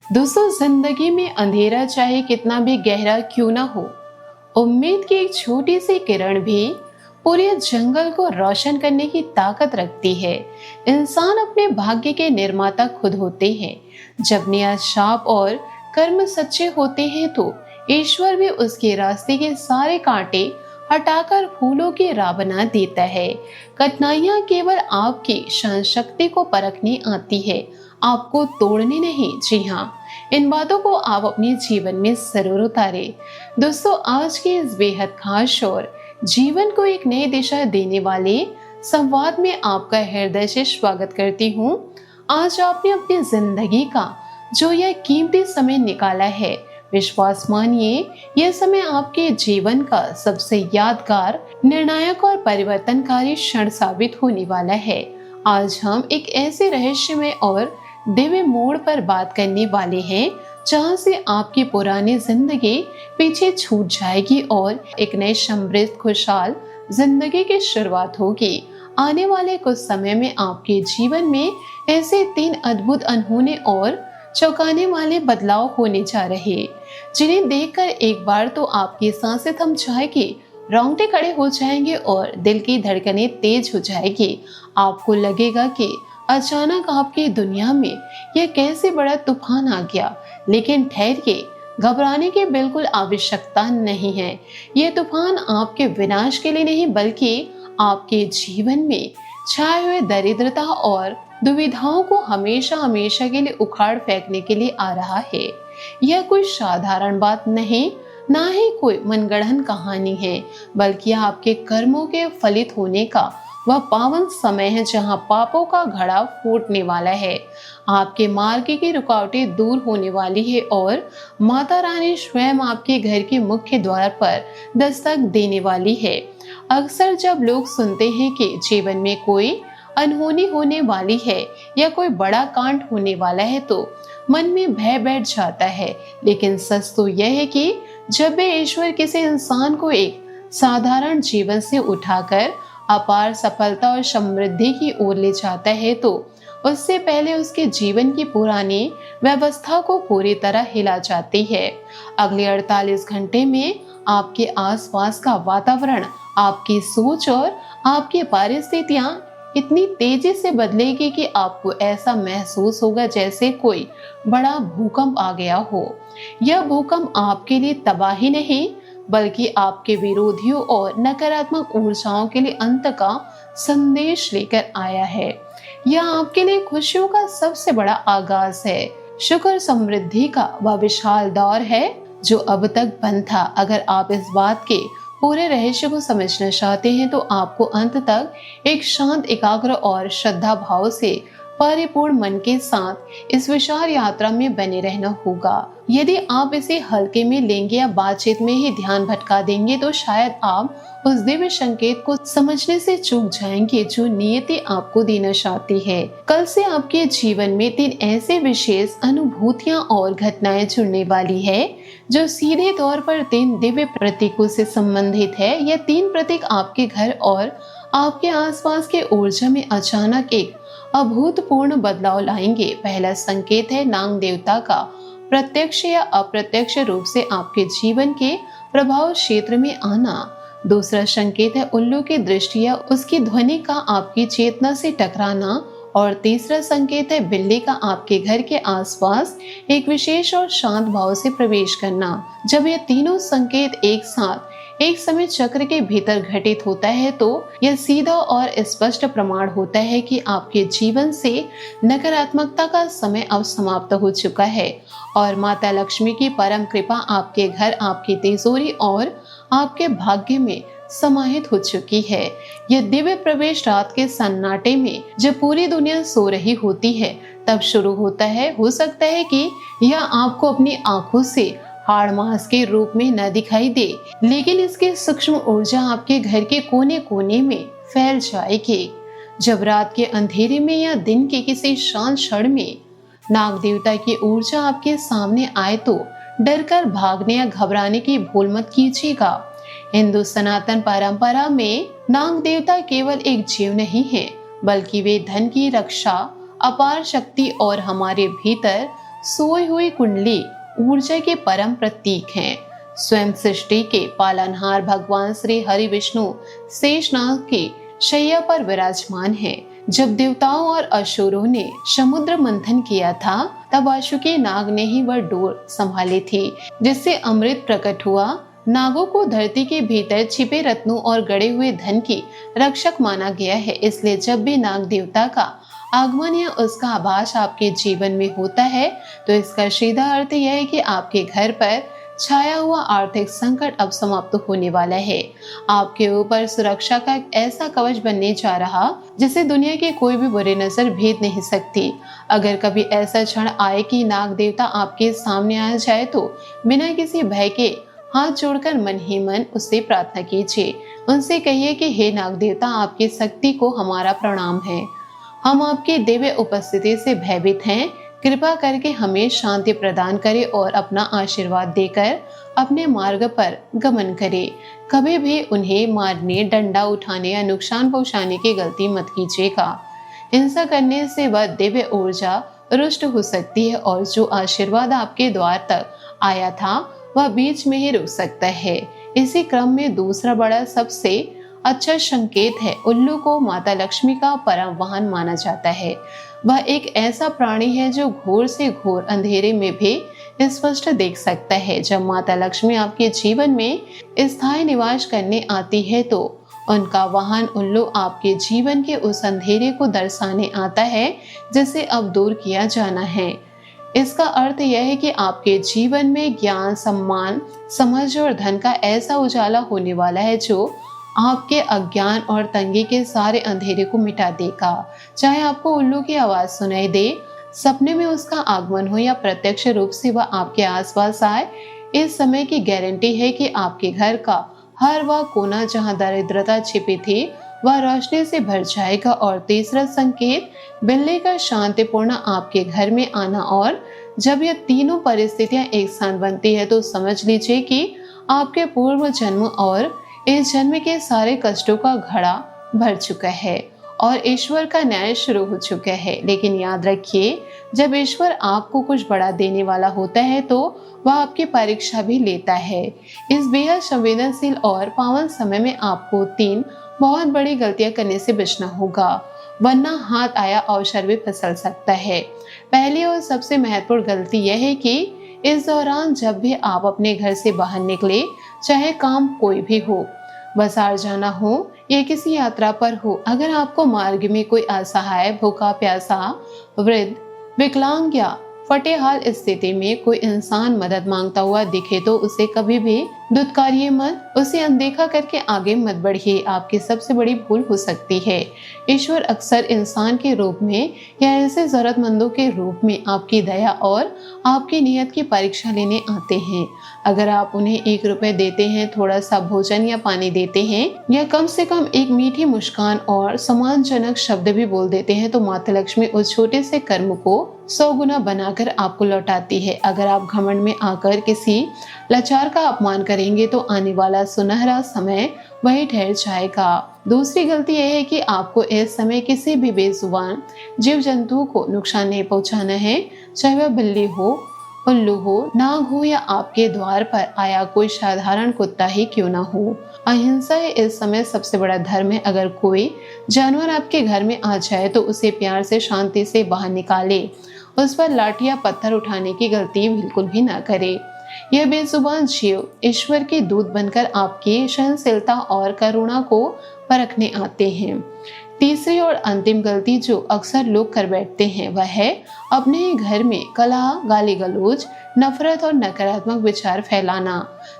दोस्तों, जिंदगी में अंधेरा चाहे कितना भी गहरा क्यों ना हो, उम्मीद की एक छोटी सी किरण भी पूरे जंगल को रोशन करने की ताकत रखती है। इंसान अपने भाग्य के निर्माता खुद होते हैं। जब नियत शाप और कर्म सच्चे होते हैं तो ईश्वर भी उसके रास्ते के सारे कांटे हटाकर फूलों की राह बना देता है। कठिनाइयां केवल आपकी सहन शक्ति को परखने आती है, आपको तोड़ने नहीं। जी हाँ, इन बातों को आप अपने जीवन में जरूर उतारे। दोस्तों, आज के इस बेहद खास और जीवन को एक नई दिशा देने वाले संवाद में आपका हृदय से स्वागत करती हूँ। आज आपने अपनी जिंदगी का जो यह कीमती समय निकाला है, विश्वास मानिए यह समय आपके जीवन का सबसे यादगार, निर्णायक और परिवर्तनकारी क्षण साबित होने वाला है। आज हम एक ऐसे रहस्यमय और दिव्य मोड़ पर बात करने वाले हैं जहां से आपकी पुरानी जिंदगी पीछे छूट जाएगी और एक नई समृद्ध खुशहाल जिंदगी की शुरुआत होगी। आने वाले कुछ समय में आपके जीवन में ऐसे 3 अद्भुत, अनहोने और चौंकाने वाले बदलाव होने जा रहे, जिन्हें देखकर एक बार तो आपकी सांसें थम जाएगी, रोंगटे खड़े हो जाएंगे और दिल की धड़कनें तेज हो जाएगी। आपको लगेगा कि अचानक आपकी दुनिया में यह कैसे बड़ा तूफान आ गया। लेकिन ठहरिए, घबराने की बिल्कुल आवश्यकता नहीं है। यह तूफान आपके विनाश के लिए नहीं, बल्कि आपके जीवन में छाए हुए दरिद्रता और दुविधाओं को हमेशा हमेशा के लिए उखाड़ फेंकने के लिए आ रहा है। यह कोई साधारण बात नहीं, ना ही कोई मनगढ़ंत कहानी है, बल्कि आपके कर्मों के फलित होने का वह पावन समय है जहां पापों का घड़ा फूटने वाला है, आपके मार्ग की रुकावटें दूर होने वाली है और माता रानी स्वयं आपके घर के मुख्य द्वार पर दस्तक देने वाली है। अक्सर जब लोग सुनते हैं कि जीवन में कोई अनहोनी होने वाली है या कोई बड़ा कांड होने वाला है तो मन में भय बैठ जाता है। लेकिन सच तो यह है कि जब भी ईश्वर किसी इंसान को एक साधारण जीवन से उठाकर अपार सफलता और समृद्धि की ओर ले जाता है तो उससे पहले उसके जीवन की पुरानी व्यवस्था को पूरी तरह हिला जाती है। अगले 48 घंटे में आपके आसपास का वातावरण, आपकी सोच और आपकी परिस्थितियां इतनी तेजी से बदलेगी कि आपको ऐसा महसूस होगा जैसे कोई बड़ा भूकंप आ गया हो। यह भूकंप आपके लिए तबाही नहीं, बल्कि आपके विरोधियों और नकारात्मक ऊर्जाओं के लिए अंत का संदेश लेकर आया है। यह आपके लिए खुशियों का सबसे बड़ा आगाज है, शुक्र समृद्धि का वह विशाल दौर है जो अब तक बंद था। अगर आप इस बात के पूरे रहस्य को समझना चाहते हैं तो आपको अंत तक एक शांत, एकाग्र और श्रद्धा भाव से परिपूर्ण मन के साथ इस विशाल यात्रा में बने रहना होगा। यदि आप इसे हल्के में लेंगे या बातचीत में ही ध्यान भटका देंगे तो शायद आप उस दिव्य संकेत को समझने से चूक जाएंगे जो नियति आपको देना चाहती है। कल से आपके जीवन में 3 ऐसे विशेष अनुभूतियां और घटनाएं जुड़ने वाली है जो सीधे तौर पर 3 दिव्य प्रतीकों से संबंधित है। यह 3 प्रतीक आपके घर और आपके आसपास के ऊर्जा में अचानक एक अभूतपूर्ण बदलाव लाएंगे। पहला संकेत है नाग देवता का प्रत्यक्ष या अप्रत्यक्ष रूप से आपके जीवन के प्रभाव क्षेत्र में आना। दूसरा संकेत है उल्लू की दृष्टि या उसकी ध्वनि का आपकी चेतना से टकराना। और तीसरा संकेत है बिल्ली का आपके घर के आसपास एक विशेष और शांत भाव से प्रवेश करना। जब ये तीनों संकेत एक साथ एक समय चक्र के भीतर घटित होता है तो यह सीधा और स्पष्ट प्रमाण होता है कि आपके जीवन से नकारात्मकता का समय अब समाप्त हो चुका है और माता लक्ष्मी की परम कृपा आपके घर, आपकी तिजोरी और आपके भाग्य में समाहित हो चुकी है। यह दिव्य प्रवेश रात के सन्नाटे में जब पूरी दुनिया सो रही होती है तब शुरू होता है। हो सकता है कि यह आपको अपनी आंखों से हाड़ मास के रूप में न दिखाई दे, लेकिन इसकी सूक्ष्म ऊर्जा आपके घर के कोने कोने में फैल जाएगी। जब रात के अंधेरे में या दिन के किसी शांत क्षण में नाग देवता की ऊर्जा आपके सामने आए तो डर कर भागने या घबराने की भूल मत कीजिएगा। हिंदू सनातन परंपरा में नाग देवता केवल एक जीव नहीं है, बल्कि वे धन की रक्षा, अपार शक्ति और हमारे भीतर सोई हुई कुंडली ऊर्जा के परम प्रतीक हैं। स्वयं सृष्टि के पालनहार भगवान श्री हरि विष्णु शेषनाग की शैया पर विराजमान हैं। जब देवताओं और असुरों ने समुद्र मंथन किया था, तब वासुकी नाग ने ही वह डोर संभाली थी, जिससे अमृत प्रकट हुआ। नागों को धरती के भीतर छिपे रत्नों और गड़े हुए धन की रक्षक माना गया है। इसलिए जब भी नाग देवता का आगमन या उसका आभास आपके जीवन में होता है, तो इसका सीधा अर्थ यह है कि आपके घर पर छाया हुआ आर्थिक संकट अब समाप्त होने वाला है। आपके ऊपर सुरक्षा का एक ऐसा कवच बनने जा रहा, जिसे दुनिया की कोई भी बुरी नजर भेद नहीं सकती। अगर कभी ऐसा क्षण आए कि नाग देवता आपके सामने आ जाए, तो बिना किसी भय के हाथ जोड़कर मन ही मन उससे प्रार्थना कीजिए। उनसे कहिए कि हे नाग देवता, आपकी शक्ति को हमारा प्रणाम है। हम आपकी दिव्य उपस्थिति से भयभीत हैं। कृपा करके हमें शांति प्रदान करे और अपना आशीर्वाद देकर अपने मार्ग पर गमन करे। कभी भी उन्हें मारने, डंडा उठाने या नुकसान पहुंचाने की गलती मत कीजिएगा। हिंसा करने से वह दिव्य ऊर्जा रुष्ट हो सकती है और जो आशीर्वाद आपके द्वार तक आया था, वह बीच में ही रुक सकता है। इसी क्रम में दूसरा बड़ा सबसे अच्छा संकेत है। उल्लू को माता लक्ष्मी का परम वाहन माना जाता है। वह एक ऐसा प्राणी है जो घोर से घोर अंधेरे में भी स्पष्ट देख सकता है। जब माता लक्ष्मी आपके जीवन में स्थायी निवास करने आती है, तो उनका वाहन उल्लू आपके जीवन के उस अंधेरे को दर्शाने आता है जिसे अब दूर किया जाना है। इसका अर्थ यह है कि आपके जीवन में ज्ञान, सम्मान, समझ और धन का ऐसा उजाला होने वाला है जो आपके अज्ञान और तंगी के सारे अंधेरे को मिटा देगा। चाहे आपको उल्लू की आवाज सुनाई दे, सपने में उसका आगमन हो या प्रत्यक्ष रूप से वह आपके आसपास आए, इस समय की गारंटी है कि आपके घर का हर वह कोना जहां दरिद्रता छिपी थी, वह रोशनी से भर जाएगा। और तीसरा संकेत, बिल्ली का शांतिपूर्ण आपके घर में आना। और जब यह तीनों परिस्थितियां एक साथ बनती है, तो समझ लीजिए कि आपके पूर्व जन्म और इस जन्म के सारे कष्टों का घड़ा भर चुका है और ईश्वर का न्याय शुरू हो चुका है। लेकिन याद रखिए, जब ईश्वर आपको कुछ बड़ा देने वाला होता है, तो वह आपकी परीक्षा भी लेता है। इस बेहद संवेदनशील और पावन समय में आपको 3 बहुत बड़ी गलतियां करने से बचना होगा, वरना हाथ आया अवसर भी फिसल सकता है। पहली और सबसे महत्वपूर्ण गलती यह है कि इस दौरान जब भी आप अपने घर से बाहर निकले, चाहे काम कोई भी हो, बाजार जाना हो या किसी यात्रा पर हो, अगर आपको मार्ग में कोई असहाय, भूखा प्यासा, वृद्ध, विकलांग या फटेहाल स्थिति में कोई इंसान मदद मांगता हुआ दिखे, तो उसे कभी भी दुत्कारिए मत, उसे अनदेखा करके आगे मत बढ़िए। आपकी सबसे बड़ी भूल हो सकती है। ईश्वर अक्सर इंसान के रूप में या ऐसे जरूरतमंदों के रूप में आपकी दया और आपकी नियत की परीक्षा लेने आते हैं। अगर आप उन्हें 1 रुपए देते हैं, थोड़ा सा भोजन या पानी देते हैं, या कम से कम एक मीठी मुस्कान और सम्मानजनक शब्द भी बोल देते हैं, तो माता लक्ष्मी उस छोटे से कर्म को 100 गुना बनाकर आपको लौटाती है। अगर आप घमंड में आकर किसी लाचार का अपमान करेंगे, तो आने वाला सुनहरा समय वही ठहर जाएगा। दूसरी गलती यह है कि आपको इस समय किसी भी बेजुबान जीव जंतु को नुकसान नहीं पहुंचाना है, चाहे वह बिल्ली हो, उल्लू हो, नाग हो या आपके द्वार पर आया कोई साधारण कुत्ता ही क्यों ना हो। अहिंसा है इस समय सबसे बड़ा धर्म है। अगर कोई जानवर आपके घर में आ जाए, तो उसे प्यार से शांति से बाहर निकाले। उस पर लाठी या पत्थर उठाने की गलती बिल्कुल भी ना करे। यह बेजुबान जीव ईश्वर के दूत बनकर आपकी सहनशीलता और करुणा को परखने आते हैं। तीसरी और अंतिम गलती जो अक्सर लोग कर बैठते हैं, वह है अपने ही घर में कलह, गाली गलौज, नफरत और नकारात्मक विचार फैलाना।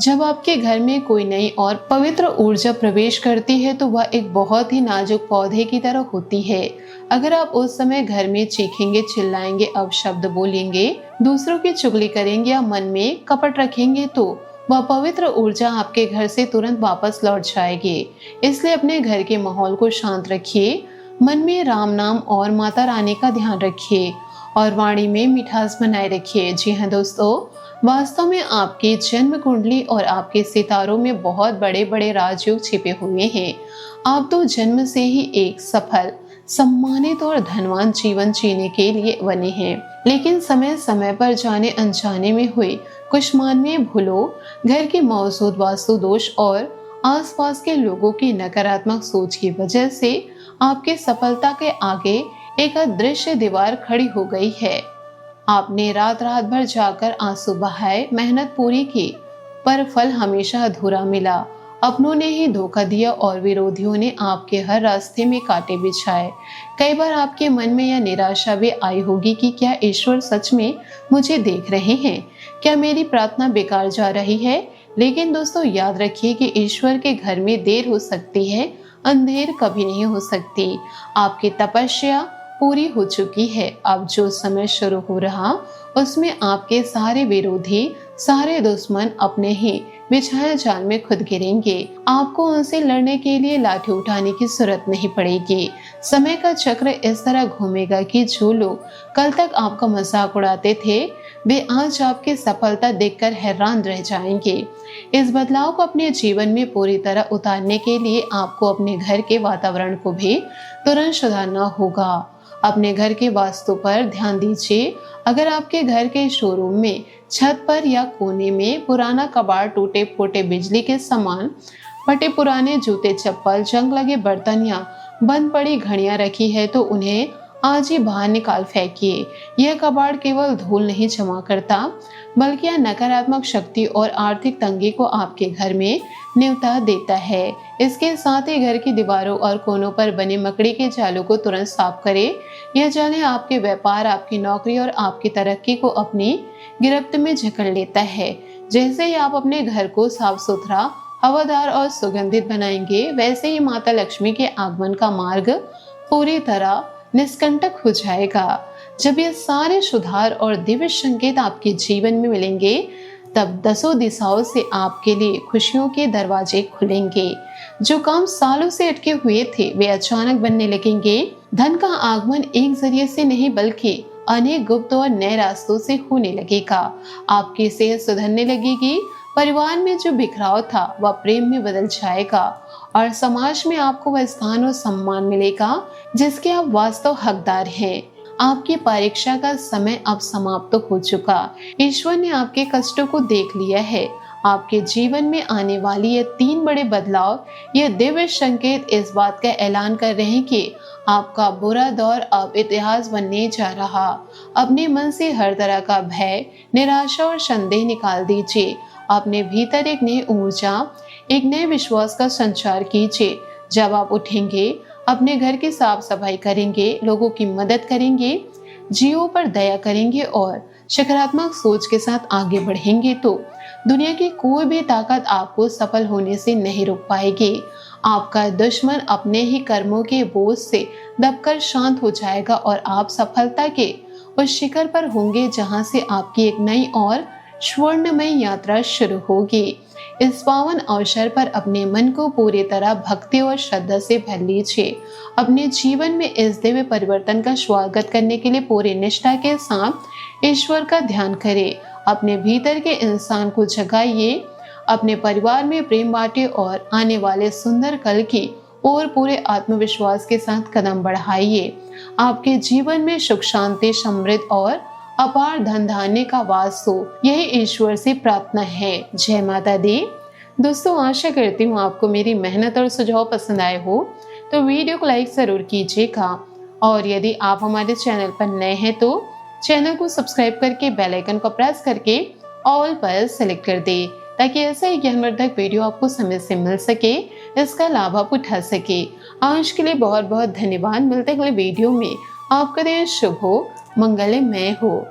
जब आपके घर में कोई नई और पवित्र ऊर्जा प्रवेश करती है, तो वह एक बहुत ही नाजुक पौधे की तरह होती है। अगर आप उस समय घर में चीखेंगे, चिल्लाएंगे, अपशब्द बोलेंगे, दूसरों की चुगली करेंगे या मन में कपट रखेंगे, तो वह पवित्र ऊर्जा आपके घर से तुरंत वापस लौट जाएगी। इसलिए अपने घर के माहौल को शांत रखिए, मन में राम नाम और माता रानी का ध्यान रखिए और वाणी में मिठास बनाए रखिए। जी हाँ दोस्तों, वास्तव में आपकी जन्म कुंडली और आपके सितारों में बहुत बड़े बड़े राजयोग छिपे हुए हैं। आप तो जन्म से ही एक सफल, सम्मानित और धनवान जीवन जीने के लिए बने हैं। लेकिन समय समय पर जाने अनजाने में हुई कुछ मानवीय भूलों, घर के मौजूद वास्तु दोष और आसपास के लोगों की नकारात्मक सोच की वजह से आपकी सफलता के आगे एक अदृश्य दीवार खड़ी हो गई है। आपने रात रात भर जाकर आंसू बहाए, मेहनत पूरी की, पर फल हमेशा अधूरा मिला। अपनों ने ही धोखा दिया और विरोधियों ने आपके हर रास्ते में कांटे बिछाए। कई बार आपके मन में यह निराशा भी आई होगी कि क्या ईश्वर सच में मुझे देख रहे हैं? क्या मेरी प्रार्थना बेकार जा रही है? लेकिन दोस्तों, याद रखिए कि ईश्वर के घर में देर हो सकती है, अंधेर कभी नहीं हो सकती। आपकी तपस्या पूरी हो चुकी है। अब जो समय शुरू हो रहा, उसमें आपके सारे विरोधी, सारे दुश्मन अपने ही बिछाए जाल में खुद गिरेंगे। आपको उनसे लड़ने के लिए लाठी उठाने की जरूरत नहीं पड़ेगी। समय का चक्र इस तरह घूमेगा कि जो लोग कल तक आपका मजाक उड़ाते थे, वे आज आपकी सफलता देखकर हैरान रह जाएंगे। इस बदलाव को अपने जीवन में पूरी तरह उतारने के लिए आपको अपने घर के वातावरण को भी तुरंत सुधारना होगा। अपने घर के वास्तु पर ध्यान दीजिए। अगर आपके घर के शोरूम में छत पर या कोने में पुराना कबाड़, टूटे फूटे बिजली के सामान, फटे पुराने जूते चप्पल, जंग लगे बर्तन या बंद पड़ी घड़ियां रखी है तो उन्हें आज ही बाहर निकाल फेंकिए। यह कबाड़ केवल धूल नहीं जमा करता, बल्कि यह नकारात्मक शक्ति और आर्थिक तंगी को आपके घर में न्योता देता है। इसके साथ ही घर की दीवारों और कोनों पर बने मकड़ी के जालों को तुरंत साफ करें। यह जालें आपके व्यापार, आपकी नौकरी और आपकी तरक्की को अपनी गिरफ्त में जकड़ लेता है। जैसे ही आप अपने घर को साफ सुथरा, हवादार और सुगंधित बनाएंगे, वैसे ही माता लक्ष्मी के आगमन का मार्ग पूरी तरह निष्कंटक हो जाएगा। जब ये सारे सुधार और दिव्य संकेत आपके जीवन में मिलेंगे, तब दसों दिशाओं से आपके लिए खुशियों के दरवाजे खुलेंगे। जो काम सालों से अटके हुए थे, वे अचानक बनने लगेंगे। धन का आगमन एक जरिए से नहीं, बल्कि अनेक गुप्त और नए रास्तों से होने लगेगा। आपकी सेहत सुधरने लगेगी, परिवार में जो बिखराव था वह प्रेम में बदल जाएगा और समाज में आपको वह स्थान और सम्मान मिलेगा जिसके आप वास्तव हकदार हैं। आपकी परीक्षा का समय अब समाप्त हो चुका। ईश्वर ने आपके कष्टों को देख लिया है। आपके जीवन में आने वाली ये 3 बड़े बदलाव, ये दिव्य संकेत इस बात का ऐलान कर रहे हैं कि आपका बुरा दौर अब इतिहास बनने जा रहा। अपने मन से हर तरह का भय, निराशा और संदेह निकाल दीजिए। अपने भीतर एक नई ऊर्जा, एक नए विश्वास का संचार कीजिए। जब आप उठेंगे, अपने घर की साफ सफाई करेंगे, लोगों की मदद करेंगे, जीवों पर दया करेंगे और सकारात्मक सोच के साथ आगे बढ़ेंगे, तो दुनिया की कोई भी ताकत आपको सफल होने से नहीं रोक पाएगी। आपका दुश्मन अपने ही कर्मों के बोझ से दबकर शांत हो जाएगा और आप सफलता के उस शिखर पर होंगे जहां से आपकी एक नई और स्वर्णमय यात्रा शुरू होगी। इस पावन अवसर पर अपने मन को पूरी तरह भक्ति और श्रद्धा से भर लीजिए। अपने जीवन में इस दिव्य परिवर्तन का स्वागत करने के लिए पूरी निष्ठा के साथ ईश्वर का ध्यान करें। अपने भीतर के इंसान को जगाइए, अपने परिवार में प्रेम बांटे और आने वाले सुंदर कल की और पूरे आत्मविश्वास के साथ कदम बढ़ाइए। आपके जीवन में सुख, शांति, समृद्धि और अपार धन धान्य का वास हो, यही ईश्वर से प्रार्थना है। जय माता दी। दोस्तों, आशा करती हूँ आपको मेरी मेहनत और सुझाव पसंद आए हो, तो वीडियो को लाइक जरूर कीजिएगा और यदि आप हमारे चैनल पर नए हैं तो चैनल को सब्सक्राइब करके बेल आइकन को प्रेस करके ऑल पर सेलेक्ट कर दे, ताकि ऐसा ही ज्ञानवर्धक वीडियो आपको समय से मिल सके, इसका लाभ आप उठा सके। आज के लिए बहुत बहुत धन्यवाद। मिलते हैं अगले वीडियो में। आपका दिन शुभ हो, मंगलमय हो।